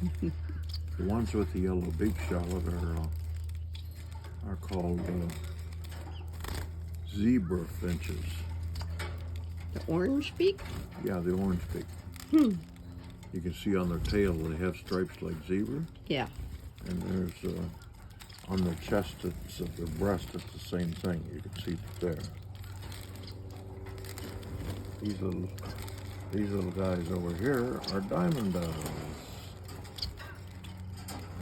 The ones with the yellow beak shallot are called zebra finches. The orange beak? Yeah, the orange beak. You can see on their tail they have stripes like zebra. Yeah. And there's on their chest, it's their breast, it's the same thing. You can see it there. These little guys over here are diamond doves.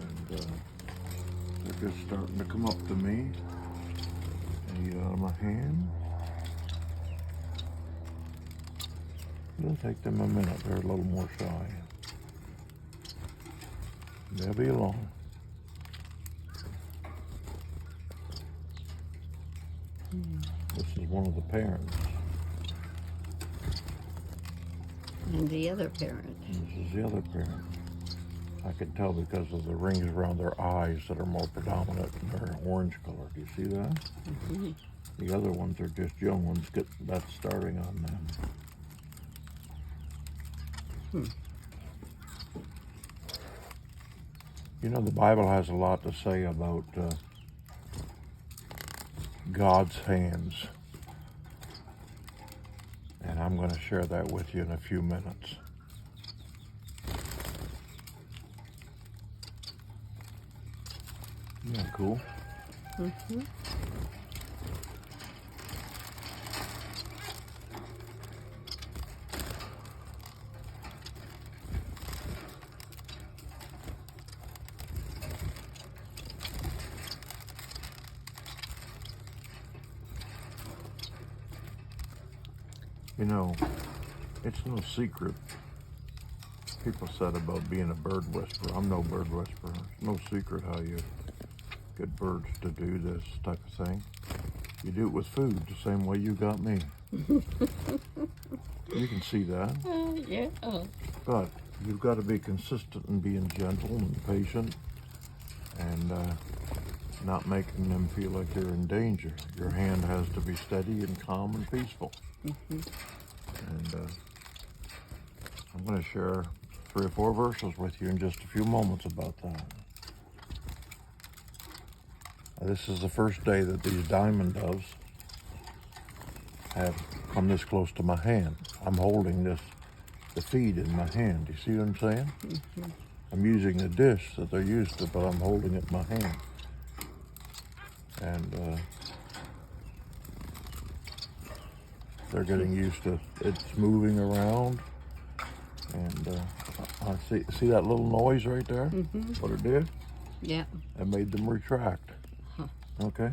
And they're just starting to come up to me and eat out of my hand. It'll take them a minute. They're a little more shy. They'll be along. This is one of the parents. And the other parent. And this is the other parent. I can tell because of the rings around their eyes that are more predominant and they're orange color. Do you see that? Mm-hmm. The other ones are just young ones. That's starting on them. You know, the Bible has a lot to say about God's hands. And I'm going to share that with you in a few minutes. Isn't that cool? Mm-hmm. You know, it's no secret. People said about being a bird whisperer. I'm no bird whisperer. It's no secret how you get birds to do this type of thing. You do it with food the same way you got me. You can see that. Yeah. But you've got to be consistent in being gentle and patient and not making them feel like they're in danger. Your hand has to be steady and calm and peaceful. Mm-hmm. And I'm going to share 3 or 4 verses with you in just a few moments about that. This is the first day that these diamond doves have come this close to my hand. I'm holding the feed in my hand. You see what I'm saying? Mm-hmm. I'm using the dish that they're used to, but I'm holding it in my hand. And they're getting used to it's moving around. And I see that little noise right there? Mm-hmm. What it did? Yeah. It made them retract. Huh. Okay?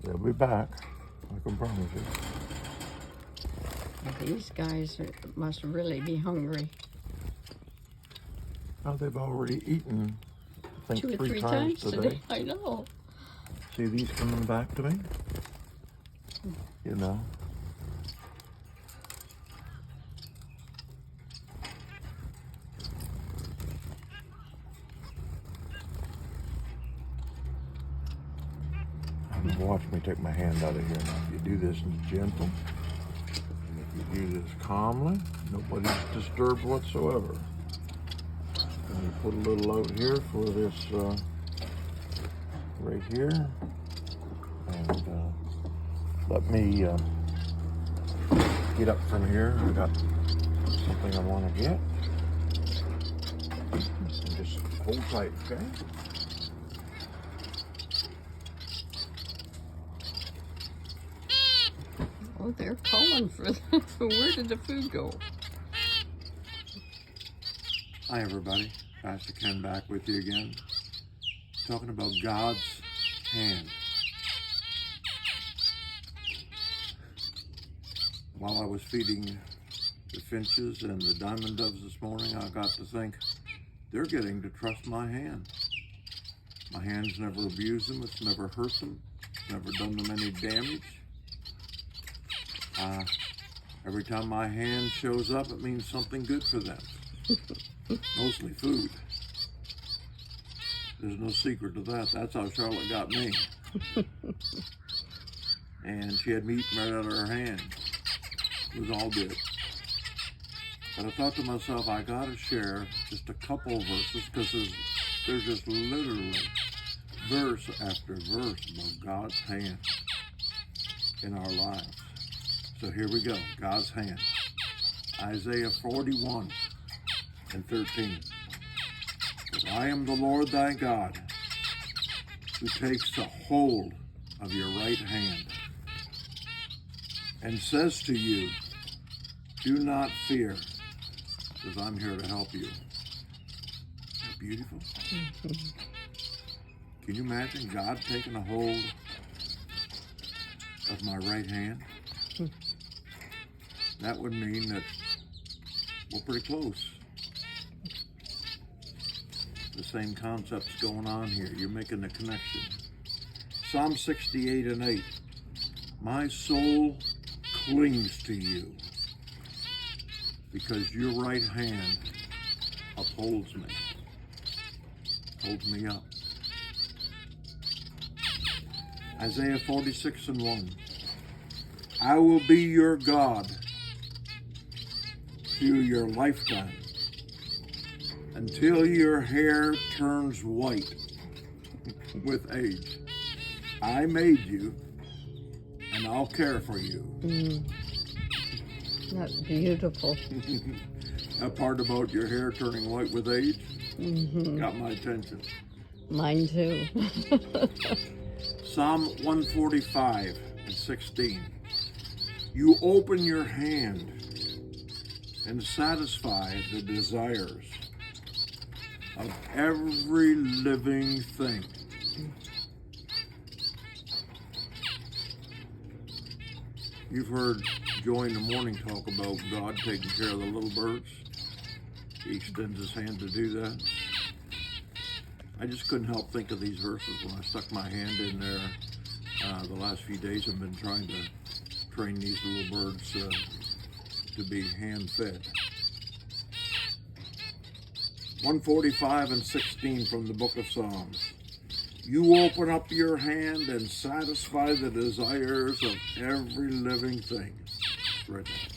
They'll be back. I can promise you. Well, these guys must really be hungry. Oh, they've already eaten, I think, 2 or 3 3 times today. I know. See these coming back to me? You know. Watch me take my hand out of here now. You do this gentle. And if you do this calmly, nobody's disturbed whatsoever. And you put a little out here for this right here. And let me get up from here. I got something I want to get. And just hold tight, okay? Oh, they're calling for them. Where did the food go? Hi everybody, Pastor Ken back with you again, talking about God's hand. While I was feeding the finches and the diamond doves this morning, I got to think, they're getting to trust my hand. My hand's never abused them, it's never hurt them, it's never done them any damage. Every time my hand shows up, it means something good for them. Mostly food. There's no secret to that. That's how Charlotte got me. And she had me eating right out of her hand. It was all good. But I thought to myself, I gotta share just a couple of verses because there's just literally verse after verse about God's hand in our lives. So here we go, God's hand. Isaiah 41:13. For I am the Lord thy God, who takes the hold of your right hand, and says to you, do not fear, because I'm here to help you. Isn't that beautiful? Can you imagine God taking a hold of my right hand? That would mean that we're pretty close. The same concept's going on here. You're making the connection. Psalm 68:8. My soul clings to you because your right hand upholds me, holds me up. Isaiah 46:1. I will be your God through your lifetime until your hair turns white with age. I made you and I'll care for you. That's beautiful. That part about your hair turning white with age got my attention. Mine too. Psalm 145:16. You open your hand and satisfy the desires of every living thing. You've heard Joy in the Morning talk about God taking care of the little birds. He extends his hand to do that. I just couldn't help think of these verses when I stuck my hand in there. The last few days I've been trying to train these little birds to be hand-fed. 145:16 from the book of Psalms. You open up your hand and satisfy the desires of every living thing. Right there.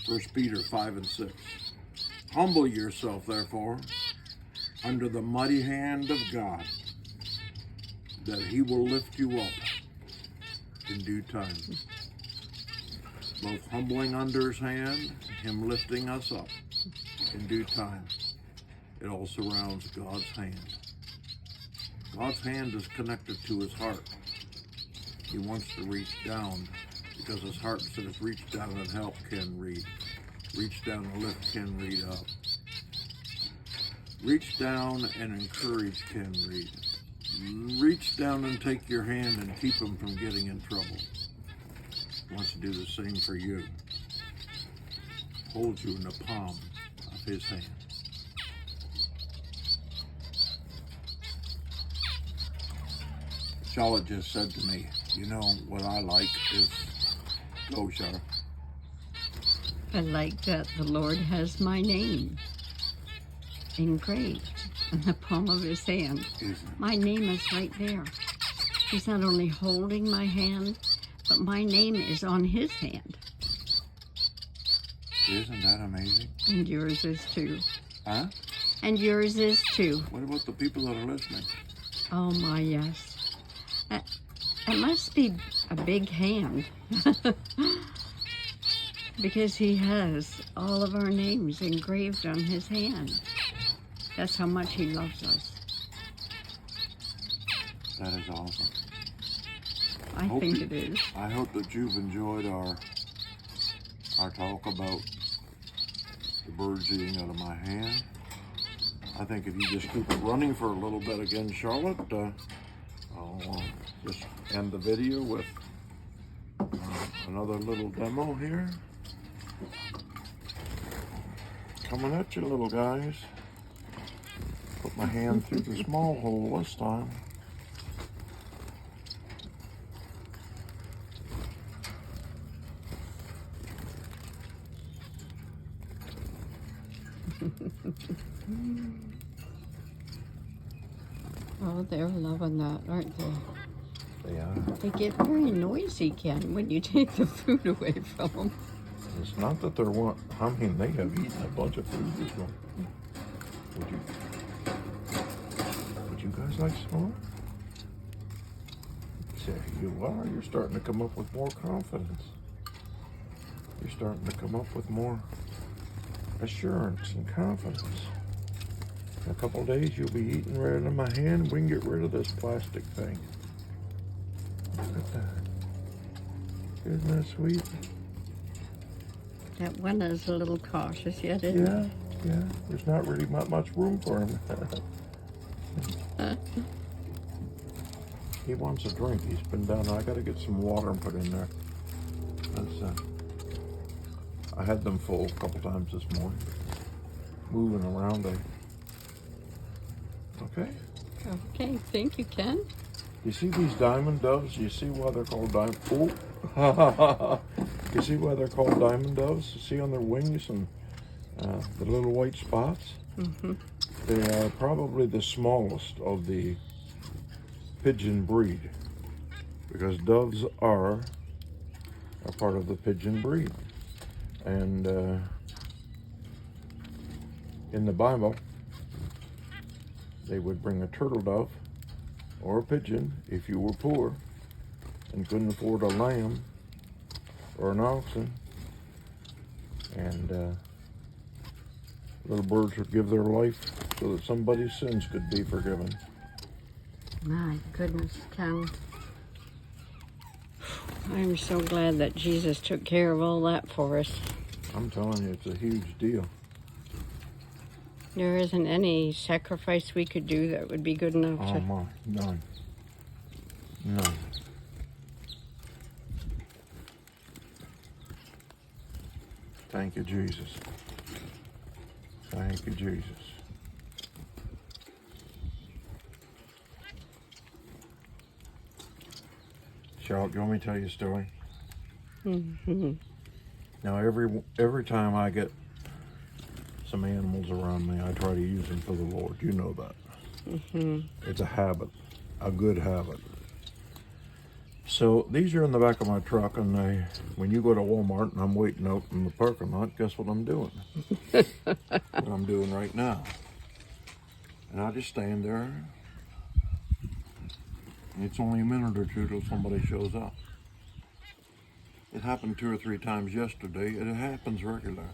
1 Peter 5:6. Humble yourself, therefore, under the mighty hand of God, that he will lift you up in due time. Both humbling under his hand, him lifting us up in due time. It all surrounds God's hand. God's hand is connected to his heart. He wants to reach down because his heart says reach down and help Ken Reid. Reach down and lift Ken Reid up. Reach down and encourage Ken Reid. Reach down and take your hand and keep him from getting in trouble. He wants to do the same for you. Hold you in the palm of his hand. Charlotte just said to me, you know what I like is, go Charlotte. I like that the Lord has my name engraved in the palm of his hand. Isn't it? My name is right there. He's not only holding my hand, but my name is on his hand. Isn't that amazing? And yours is too. Huh? And yours is too. What about the people that are listening? Oh my, yes. It must be a big hand. Because he has all of our names engraved on his hand. That's how much he loves us. That is awesome. I think it is. I hope that you've enjoyed our talk about the birds eating out of my hand. I think if you just keep it running for a little bit again, Charlotte, I'll just end the video with another little demo here. Coming at you, little guys. Put my hand through the small hole this time. Oh, they're loving that, aren't they? They are. They get very noisy, Ken, when you take the food away from them. It's not that they're I mean, they have eaten a bunch of food this morning. Would you guys like some more? Say you are. You're starting to come up with more confidence. You're starting to come up with more assurance and confidence. In a couple of days, you'll be eating right out of my hand. We can get rid of this plastic thing. Look at that. Isn't that sweet? That one is a little cautious yet, isn't it? Yeah. There's not really much room for him. He wants a drink. He's been down. I got to get some water and put in there. I had them full a couple times this morning. Moving around. Okay. Okay, thank you, Ken. You see these diamond doves? You see why they're called diamond? Oh, you see why they're called diamond doves? You see on their wings and the little white spots? Mm-hmm. They are probably the smallest of the pigeon breed, because doves are a part of the pigeon breed. And in the Bible, they would bring a turtle dove or a pigeon if you were poor and couldn't afford a lamb or an oxen. And little birds would give their life so that somebody's sins could be forgiven. My goodness, Ken. I'm so glad that Jesus took care of all that for us. I'm telling you, it's a huge deal. There isn't any sacrifice we could do that would be good enough Oh my, none. None. Thank you, Jesus. Thank you, Jesus. Charlotte, do you want me to tell you a story? Mm-hmm. Now, every time I get some animals around me, I try to use them for the Lord. You know that. Mm-hmm. It's a habit, a good habit. So these are in the back of my truck, and when you go to Walmart and I'm waiting out in the parking lot, guess what I'm doing? What I'm doing right now. And I just stand there. It's only a minute or two till somebody shows up. It happened 2 or 3 times yesterday. It happens regularly.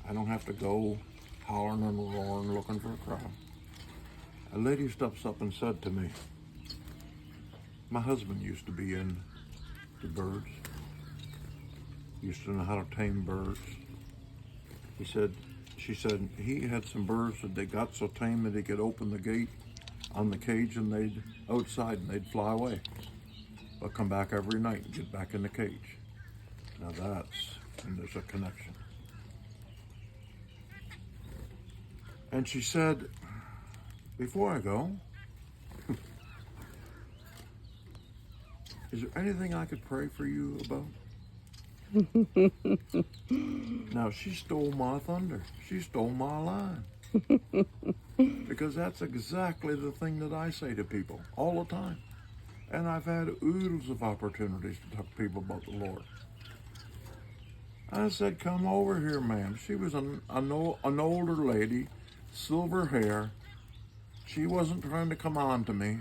I don't have to go hollering and roaring looking for a crowd. A lady steps up and said to me, my husband used to be in the birds. Used to know how to tame birds. She said he had some birds that they got so tame that he could open the gate on the cage and they'd outside and they'd fly away. But come back every night and get back in the cage. Now and there's a connection. And she said, before I go, is there anything I could pray for you about? Now, she stole my thunder. She stole my line. Because that's exactly the thing that I say to people all the time. And I've had oodles of opportunities to talk to people about the Lord. I said, come over here, ma'am. She was an older lady, silver hair. She wasn't trying to come on to me.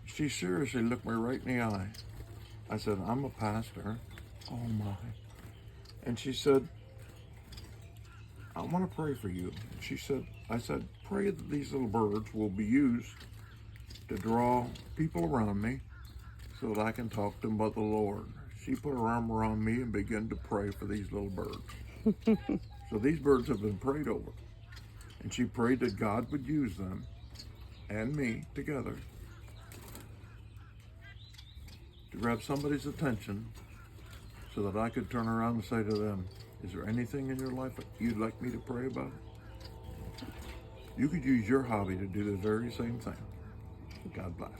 She seriously looked me right in the eye. I said, I'm a pastor. Oh my. And she said, I want to pray for you. I said, pray that these little birds will be used to draw people around me so that I can talk to them about the Lord. She put her arm around me and began to pray for these little birds. So these birds have been prayed over. And she prayed that God would use them and me together to grab somebody's attention so that I could turn around and say to them, is there anything in your life that you'd like me to pray about? You could use your hobby to do the very same thing. God bless.